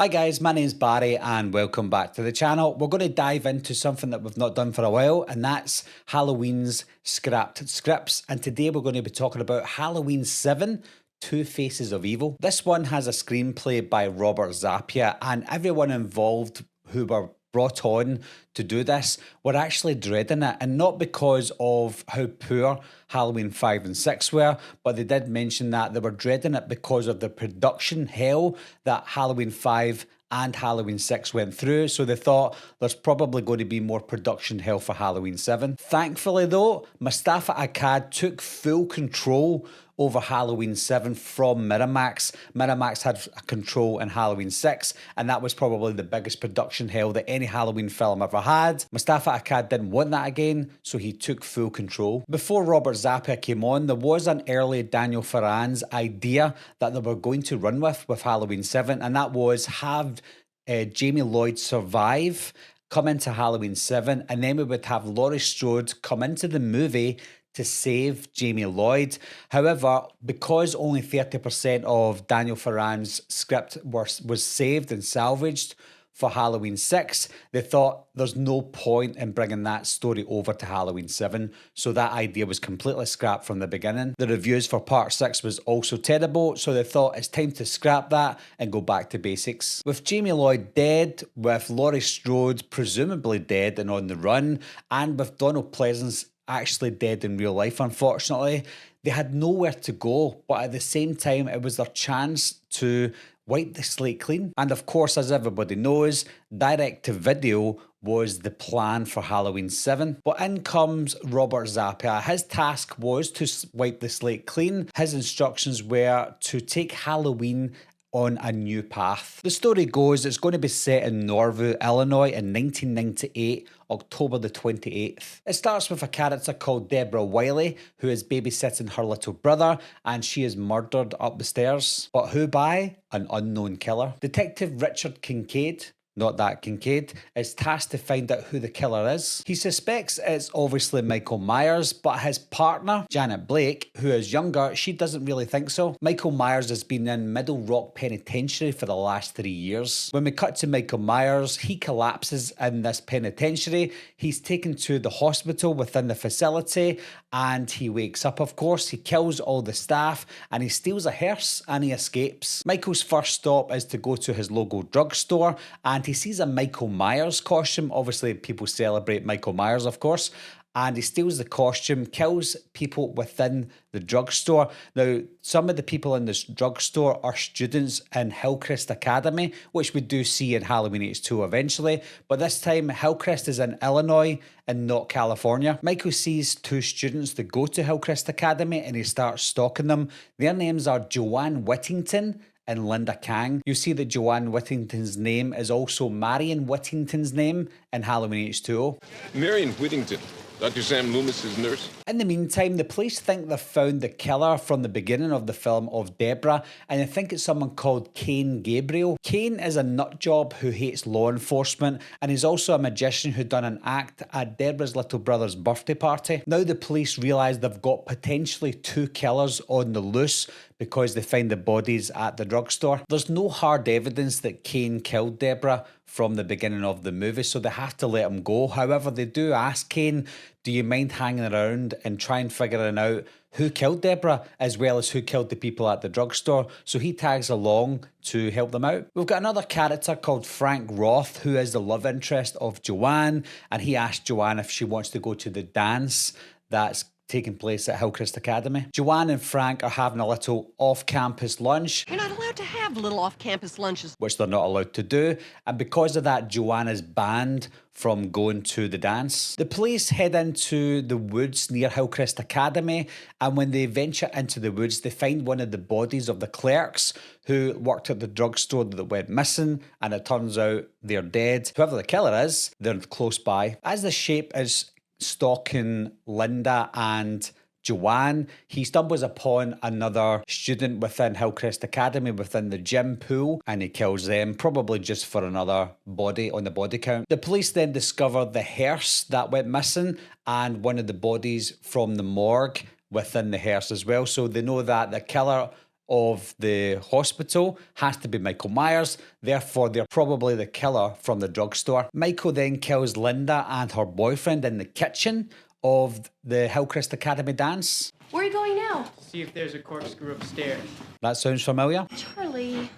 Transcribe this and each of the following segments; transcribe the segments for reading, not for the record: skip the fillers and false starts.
Hi guys, my name's Barry and welcome back to the channel. We're going to dive into something that we've not done for a while, and that's Halloween's scrapped scripts. And today we're going to be talking about Halloween 7, Two Faces of Evil. This one has a screenplay by Robert Zappia, and everyone involved who were brought on to do this were actually dreading it, and not because of how poor Halloween 5 and 6 were, but they did mention that they were dreading it because of the production hell that Halloween 5 and Halloween 6 went through. So they thought there's probably going to be more production hell for Halloween 7. Thankfully though, Mustafa Akkad took full control over Halloween 7 from Miramax. Miramax had control in Halloween 6, and that was probably the biggest production hell that any Halloween film ever had. Mustafa Akkad didn't want that again, so he took full control. Before Robert Zappia came on, there was an early Daniel Farran's idea that they were going to run with Halloween 7, and that was have Jamie Lloyd survive, come into Halloween 7, and then we would have Laurie Strode come into the movie to save Jamie Lloyd. However, because only 30% of Daniel Farran's script was saved and salvaged for Halloween 6, they thought there's no point in bringing that story over to Halloween 7, so that idea was completely scrapped from the beginning. The reviews for part 6 was also terrible, so they thought it's time to scrap that and go back to basics. With Jamie Lloyd dead, with Laurie Strode presumably dead and on the run, and with Donald Pleasance actually dead in real life, unfortunately, they had nowhere to go, but at the same time it was their chance to wipe the slate clean. And of course, as everybody knows, direct to video was the plan for Halloween 7. But in comes Robert Zappia. His task was to wipe the slate clean. His instructions were to take Halloween on a new path. The story goes it's going to be set in Norville, Illinois in 1998, October the 28th. It starts with a character called Deborah Wiley, who is babysitting her little brother, and she is murdered up the stairs. But who by? An unknown killer. Detective Richard Kincaid, not that Kincaid, is tasked to find out who the killer is. He suspects it's obviously Michael Myers, but his partner, Janet Blake, who is younger, she doesn't really think so. Michael Myers has been in Middle Rock Penitentiary for the last 3 years. When we cut to Michael Myers, he collapses in this penitentiary. He's taken to the hospital within the facility, and he wakes up, of course. He kills all the staff, and he steals a hearse, and he escapes. Michael's first stop is to go to his local drugstore, and he sees a Michael Myers costume. Obviously, people celebrate Michael Myers, of course. And he steals the costume, kills people within the drugstore. Now, some of the people in this drugstore are students in Hillcrest Academy, which we do see in Halloween H2 eventually. But this time, Hillcrest is in Illinois and not California. Michael sees two students that go to Hillcrest Academy, and he starts stalking them. Their names are Joanne Whittington and Linda Kang. You see that Joanne Whittington's name is also Marion Whittington's name in Halloween H2O. Marion Whittington, Dr. Sam Loomis's nurse. In the meantime, the police think they've found the killer from the beginning of the film of Deborah, and they think it's someone called Cain Gabriel. Cain is a nutjob who hates law enforcement, and he's also a magician who done an act at Deborah's little brother's birthday party. Now the police realise they've got potentially two killers on the loose because they find the bodies at the drugstore. There's no hard evidence that Cain killed Deborah from the beginning of the movie, so they have to let him go. However, they do ask Cain, do you mind hanging around and try and figuring out who killed Deborah as well as who killed the people at the drugstore? So he tags along to help them out. We've got another character called Frank Roth, who is the love interest of Joanne, and he asked Joanne if she wants to go to the dance that's taking place at Hillcrest Academy. Joanne and Frank are having a little off-campus lunch. You're not allowed to have little off-campus lunches. Which they're not allowed to do. And because of that, Joanne is banned from going to the dance. The police head into the woods near Hillcrest Academy, and when they venture into the woods, they find one of the bodies of the clerks who worked at the drugstore that went missing, and it turns out they're dead. Whoever the killer is, they're close by. As the Shape is stalking Linda and Joanne, he stumbles upon another student within Hillcrest Academy within the gym pool, and he kills them, probably just for another body on the body count. The police then discover the hearse that went missing and one of the bodies from the morgue within the hearse as well, so they know that the killer of the hospital has to be Michael Myers. Therefore, they're probably the killer from the drugstore. Michael then kills Linda and her boyfriend in the kitchen of the Hillcrest Academy dance. Where are you going now? See if there's a corkscrew upstairs. That sounds familiar. Charlie.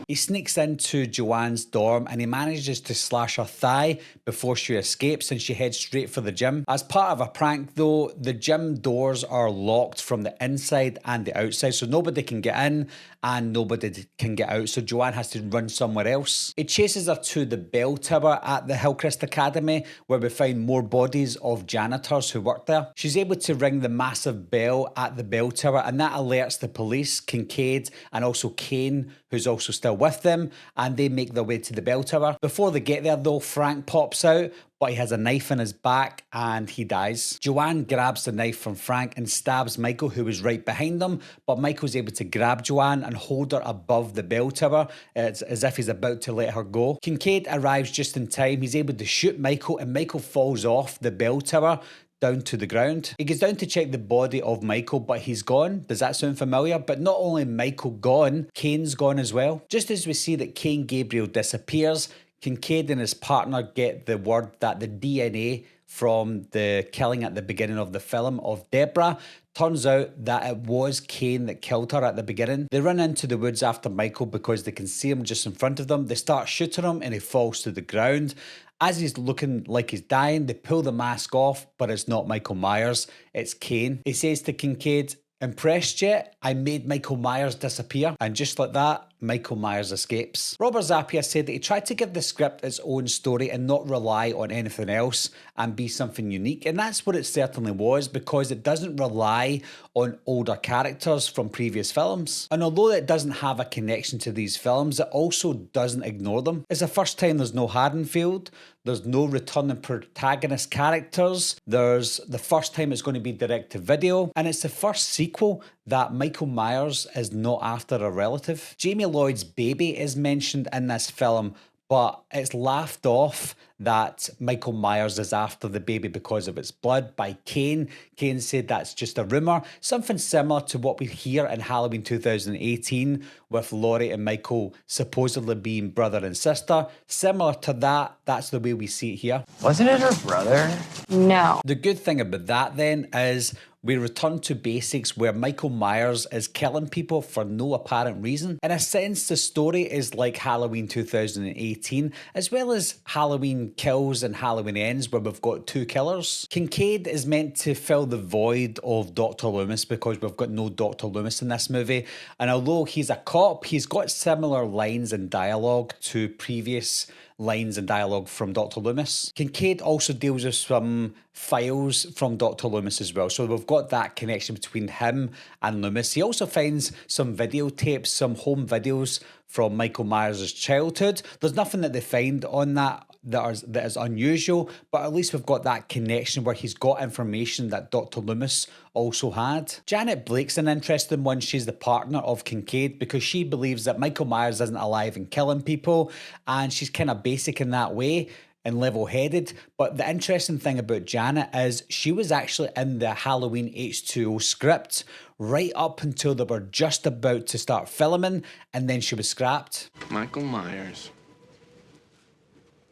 He sneaks into Joanne's dorm and he manages to slash her thigh before she escapes and she heads straight for the gym. As part of a prank though, the gym doors are locked from the inside and the outside, so nobody can get in and nobody can get out, so Joanne has to run somewhere else. He chases her to the bell tower at the Hillcrest Academy where we find more bodies of janitors who work there. She's able to ring the massive bell at the bell tower and that alerts the police, Kincaid and also Kane, who's also still with them, and they make their way to the bell tower. Before they get there though, Frank pops out, but he has a knife in his back and he dies. Joanne grabs the knife from Frank and stabs Michael, who was right behind them, but Michael's able to grab Joanne and hold her above the bell tower. It's as if he's about to let her go. Kincaid arrives just in time. He's able to shoot Michael and Michael falls off the bell tower down to the ground. He goes down to check the body of Michael, but he's gone. Does that sound familiar? But not only Michael gone, Kane's gone as well. Just as we see that Kane Gabriel disappears, Kincaid and his partner get the word that the DNA from the killing at the beginning of the film of Deborah, turns out that it was Kane that killed her at the beginning. They run into the woods after Michael because they can see him just in front of them. They start shooting him and he falls to the ground. As he's looking like he's dying, they pull the mask off, but it's not Michael Myers, it's Kane. He says to Kincaid, "Impressed yet? I made Michael Myers disappear." And just like that, Michael Myers escapes. Robert Zappia said that he tried to give the script its own story and not rely on anything else and be something unique. And that's what it certainly was, because it doesn't rely on older characters from previous films. And although it doesn't have a connection to these films, it also doesn't ignore them. It's the first time there's no Haddonfield, there's no returning protagonist characters, there's the first time it's going to be direct to video, and it's the first sequel that Michael Myers is not after a relative. Jamie Lloyd's baby is mentioned in this film, but it's laughed off that Michael Myers is after the baby because of its blood by Kane. Kane said that's just a rumour, something similar to what we hear in Halloween 2018 with Laurie and Michael supposedly being brother and sister. Similar to that, that's the way we see it here. Wasn't it her brother? No. The good thing about that then is we return to basics where Michael Myers is killing people for no apparent reason. In a sense, the story is like Halloween 2018, as well as Halloween Kills and Halloween Ends, where we've got two killers. Kincaid is meant to fill the void of Dr. Loomis because we've got no Dr. Loomis in this movie. And although he's a cop, he's got similar lines and dialogue to previous lines and dialogue from Dr. Loomis. Kincaid also deals with some files from Dr. Loomis as well, so we've got that connection between him and Loomis. He also finds some videotapes, some home videos from Michael Myers' childhood. There's nothing that they find on that is unusual, but at least we've got that connection where he's got information that Dr. Loomis also had. Janet Blake's an interesting one. She's the partner of Kincaid because she believes that Michael Myers isn't alive and killing people, and she's kind of basic in that way and level-headed. But the interesting thing about Janet is she was actually in the Halloween H20 script right up until they were just about to start filming, and then she was scrapped. Michael Myers.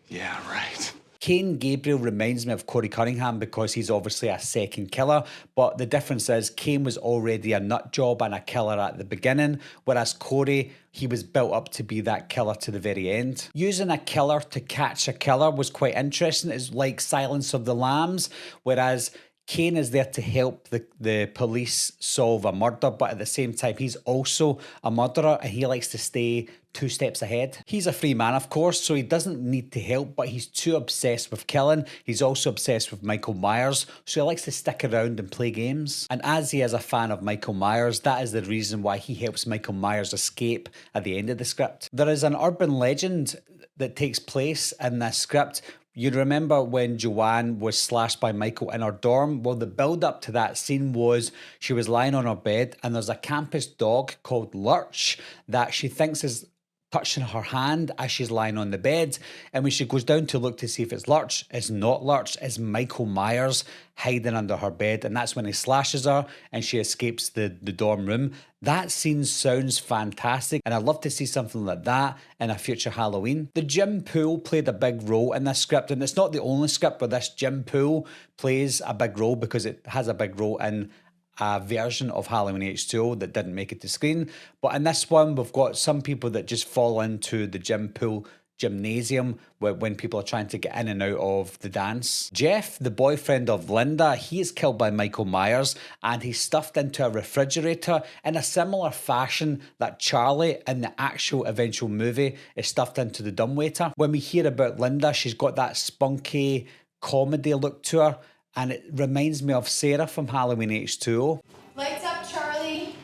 Yeah, right. Kane Gabriel reminds me of Corey Cunningham because he's obviously a second killer, but the difference is Kane was already a nut job and a killer at the beginning, whereas Corey, he was built up to be that killer to the very end. Using a killer to catch a killer was quite interesting. It's like Silence of the Lambs, whereas Kane is there to help the police solve a murder, but at the same time, he's also a murderer and he likes to stay 2 steps ahead. He's a free man, of course, so he doesn't need to help, but he's too obsessed with killing. He's also obsessed with Michael Myers, so he likes to stick around and play games. And as he is a fan of Michael Myers, that is the reason why he helps Michael Myers escape at the end of the script. There is an urban legend that takes place in this script. You remember when Joanne was slashed by Michael in her dorm? Well, the build up to that scene was she was lying on her bed and there's a campus dog called Lurch that she thinks is touching her hand as she's lying on the bed. And when she goes down to look to see if it's Lurch, it's not Lurch, it's Michael Myers hiding under her bed. And that's when he slashes her and she escapes the dorm room. That scene sounds fantastic, and I'd love to see something like that in a future Halloween. The gym pool played a big role in this script, and it's not the only script where this gym pool plays a big role, because it has a big role in a version of Halloween H20 that didn't make it to screen. But in this one, we've got some people that just fall into the gym pool gymnasium when people are trying to get in and out of the dance. Jeff, the boyfriend of Linda, he is killed by Michael Myers, and he's stuffed into a refrigerator in a similar fashion that Charlie in the actual eventual movie is stuffed into the dumbwaiter. When we hear about Linda, she's got that spunky comedy look to her, and it reminds me of Sarah from Halloween H20. Lights up, Charlie.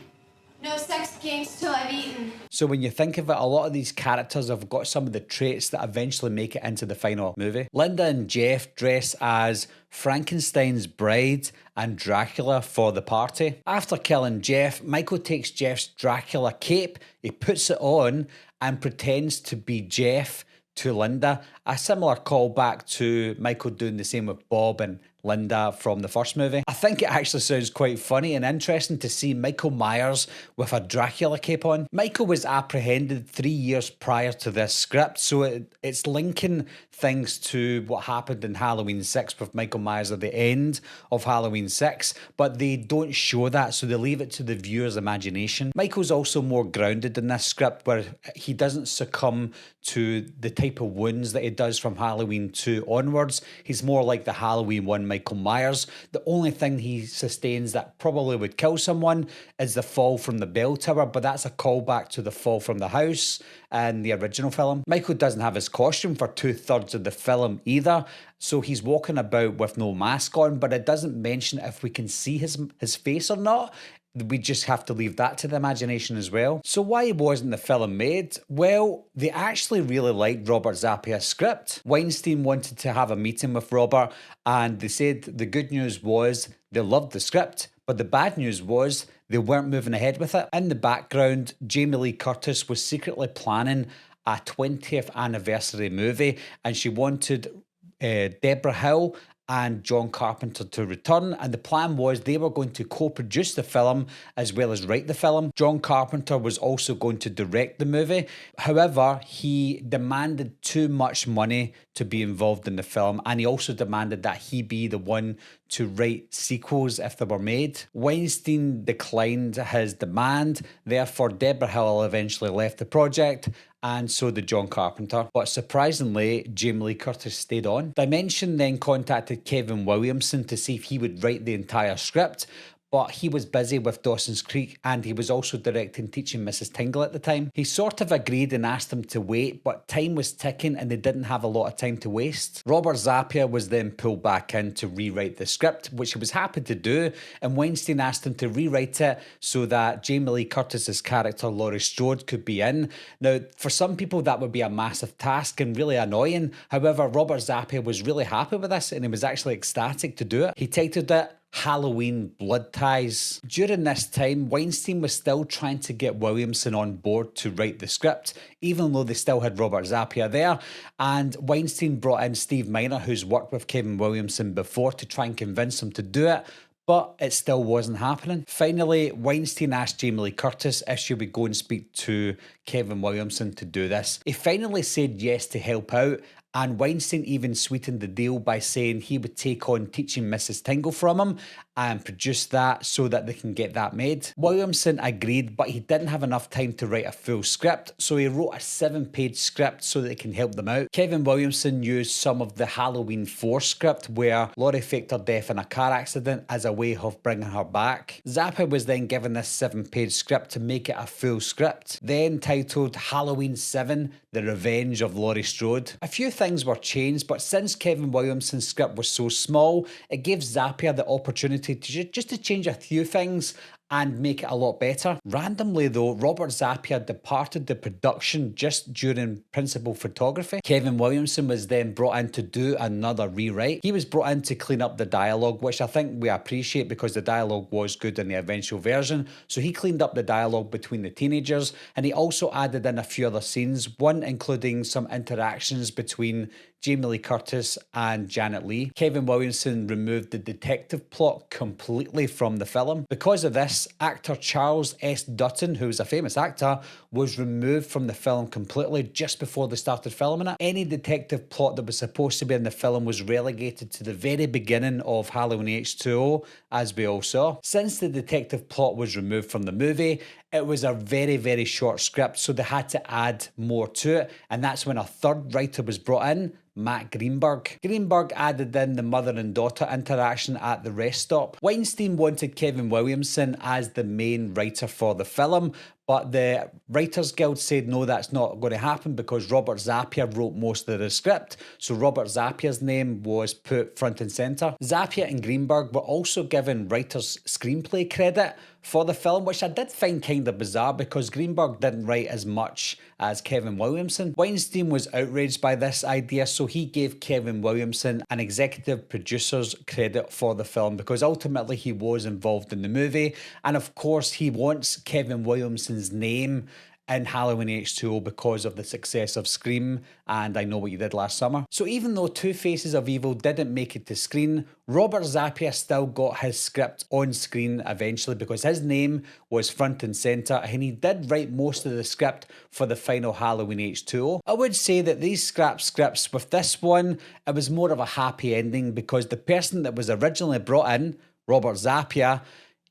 No sex games till I've eaten. So when you think of it, a lot of these characters have got some of the traits that eventually make it into the final movie. Linda and Jeff dress as Frankenstein's bride and Dracula for the party. After killing Jeff, Michael takes Jeff's Dracula cape, he puts it on and pretends to be Jeff to Linda. A similar callback to Michael doing the same with Bob and Linda from the first movie. I think it actually sounds quite funny and interesting to see Michael Myers with a Dracula cape on. Michael was apprehended 3 years prior to this script, so it's linking things to what happened in Halloween 6 with Michael Myers at the end of Halloween 6, but they don't show that, so they leave it to the viewer's imagination. Michael's also more grounded in this script, where he doesn't succumb to the type of wounds that he does from Halloween 2 onwards. He's more like the Halloween 1 Michael Myers. The only thing he sustains that probably would kill someone is the fall from the bell tower, but that's a callback to the fall from the house in the original film. Michael doesn't have his costume for 2/3 of the film either, so he's walking about with no mask on, but it doesn't mention if we can see his face or not. We just have to leave that to the imagination as well. So why wasn't the film made? Well, they actually really liked Robert Zapia's script. Weinstein wanted to have a meeting with Robert, and they said the good news was they loved the script, but the bad news was they weren't moving ahead with it. In the background, Jamie Lee Curtis was secretly planning a 20th anniversary movie, and she wanted Deborah Hill and John Carpenter to return, and the plan was they were going to co-produce the film as well as write the film. John Carpenter was also going to direct the movie. However, he demanded too much money to be involved in the film, and he also demanded that he be the one to write sequels if they were made. Weinstein declined his demand, therefore Deborah Hill eventually left the project, and so did John Carpenter. But surprisingly, Jamie Lee Curtis stayed on. Dimension then contacted Kevin Williamson to see if he would write the entire script, but he was busy with Dawson's Creek, and he was also directing Teaching Mrs. Tingle at the time. He sort of agreed and asked him to wait, but time was ticking and they didn't have a lot of time to waste. Robert Zapia was then pulled back in to rewrite the script, which he was happy to do, and Weinstein asked him to rewrite it so that Jamie Lee Curtis's character Laurie Strode could be in. Now, for some people that would be a massive task and really annoying. However, Robert Zapia was really happy with this, and he was actually ecstatic to do it. He titled it Halloween Blood Ties. During this time, Weinstein was still trying to get Williamson on board to write the script, even though they still had Robert Zapia there. And Weinstein brought in Steve Miner, who's worked with Kevin Williamson before, to try and convince him to do it, but it still wasn't happening. Finally, Weinstein asked Jamie Lee Curtis if she would go and speak to Kevin Williamson to do this. He finally said yes to help out, and Weinstein even sweetened the deal by saying he would take on Teaching Mrs. Tingle from him and produce that so that they can get that made. Williamson agreed, but he didn't have enough time to write a full script, so he wrote a 7-page script so that it can help them out. Kevin Williamson used some of the Halloween 4 script where Laurie faked her death in a car accident as a way of bringing her back. Zappa was then given this 7-page script to make it a full script, then titled Halloween 7, The Revenge of Laurie Strode. A few things were changed, but since Kevin Williamson's script was so small, it gave Zappia the opportunity to just to change a few things and make it a lot better. Randomly though, Robert Zappia departed the production just during principal photography. Kevin Williamson was then brought in to do another rewrite. He was brought in to clean up the dialogue, which I think we appreciate because the dialogue was good in the eventual version. So he cleaned up the dialogue between the teenagers, and he also added in a few other scenes, one including some interactions between Jamie Lee Curtis and Janet Leigh. Kevin Williamson removed the detective plot completely from the film. Because of this, actor Charles S. Dutton, who was a famous actor, was removed from the film completely just before they started filming it. Any detective plot that was supposed to be in the film was relegated to the very beginning of Halloween H20, as we all saw. Since the detective plot was removed from the movie, it was a very, very short script, so they had to add more to it, and that's when a third writer was brought in, Matt Greenberg. Greenberg added in the mother and daughter interaction at the rest stop. Weinstein wanted Kevin Williamson as the main writer for the film, but the Writers Guild said no, that's not going to happen because Robert Zappia wrote most of the script, so Robert Zappia's name was put front and centre. Zappia and Greenberg were also given writer's screenplay credit for the film, which I did find kind of bizarre because Greenberg didn't write as much as Kevin Williamson. Weinstein was outraged by this idea, so he gave Kevin Williamson an executive producer's credit for the film because ultimately he was involved in the movie, and of course he wants Kevin Williamson's name in Halloween H20 because of the success of Scream and I Know What You Did Last Summer. So even though Two Faces of Evil didn't make it to screen, Robert Zappia still got his script on screen eventually because his name was front and centre, and he did write most of the script for the final Halloween H20. I would say that these scrap scripts, with this one, it was more of a happy ending because the person that was originally brought in, Robert Zappia,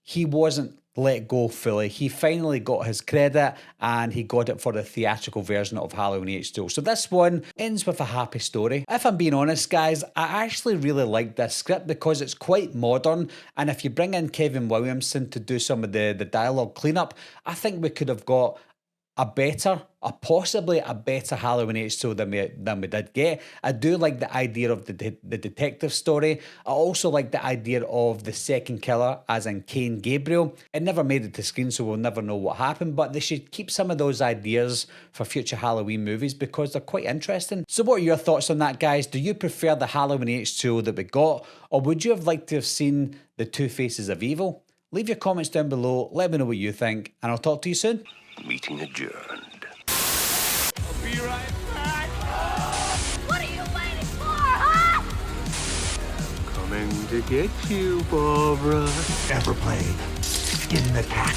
he wasn't let go fully. He finally got his credit and he got it for the theatrical version of Halloween H20. So this one ends with a happy story. If I'm being honest, guys, I actually really like this script because it's quite modern, and if you bring in Kevin Williamson to do some of the dialogue cleanup, I think we could have got possibly a better Halloween H20 than we did get. I do like the idea of the detective story. I also like the idea of the second killer, as in Cain Gabriel. It never made it to screen, so we'll never know what happened, but they should keep some of those ideas for future Halloween movies because they're quite interesting. So what are your thoughts on that, guys? Do you prefer the Halloween H20 that we got, or would you have liked to have seen the Two Faces of Evil? Leave your comments down below, let me know what you think, and I'll talk to you soon. Meeting adjourned. I'll be right back. What are you waiting for, huh? Coming to get you, Barbara. Ever played Skin the Cat?